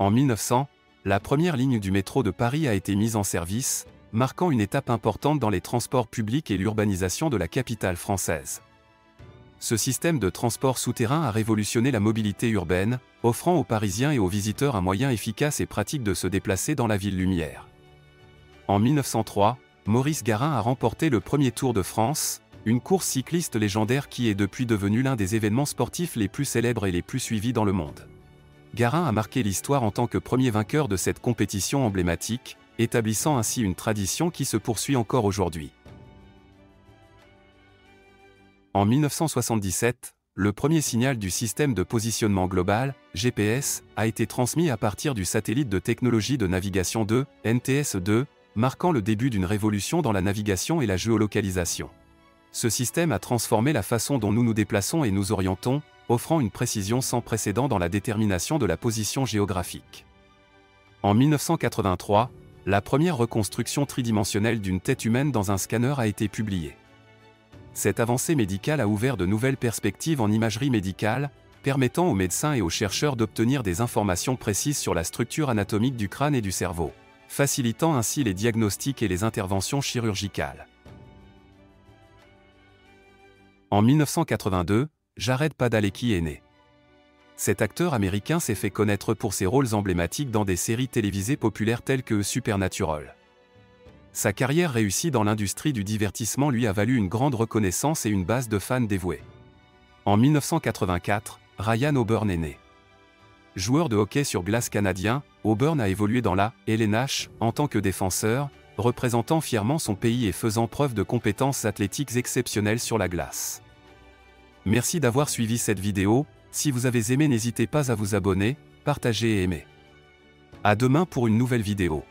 En 1900, la première ligne du métro de Paris a été mise en service, marquant une étape importante dans les transports publics et l'urbanisation de la capitale française. Ce système de transport souterrain a révolutionné la mobilité urbaine, offrant aux Parisiens et aux visiteurs un moyen efficace et pratique de se déplacer dans la ville lumière. En 1903, Maurice Garin a remporté le premier Tour de France, une course cycliste légendaire qui est depuis devenue l'un des événements sportifs les plus célèbres et les plus suivis dans le monde. Garin a marqué l'histoire en tant que premier vainqueur de cette compétition emblématique, établissant ainsi une tradition qui se poursuit encore aujourd'hui. En 1977, le premier signal du système de positionnement global, GPS, a été transmis à partir du satellite de technologie de navigation 2, NTS-2, marquant le début d'une révolution dans la navigation et la géolocalisation. Ce système a transformé la façon dont nous nous déplaçons et nous orientons, offrant une précision sans précédent dans la détermination de la position géographique. En 1983, la première reconstruction tridimensionnelle d'une tête humaine dans un scanner a été publiée. Cette avancée médicale a ouvert de nouvelles perspectives en imagerie médicale, permettant aux médecins et aux chercheurs d'obtenir des informations précises sur la structure anatomique du crâne et du cerveau, facilitant ainsi les diagnostics et les interventions chirurgicales. En 1982, Jared Padalecki est né. Cet acteur américain s'est fait connaître pour ses rôles emblématiques dans des séries télévisées populaires telles que Supernatural. Sa carrière réussie dans l'industrie du divertissement lui a valu une grande reconnaissance et une base de fans dévoués. En 1984, Ryan O'Burn est né. Joueur de hockey sur glace canadien, O'Burn a évolué dans la LNH en tant que défenseur, représentant fièrement son pays et faisant preuve de compétences athlétiques exceptionnelles sur la glace. Merci d'avoir suivi cette vidéo. Si vous avez aimé, n'hésitez pas à vous abonner, partager et aimer. À demain pour une nouvelle vidéo.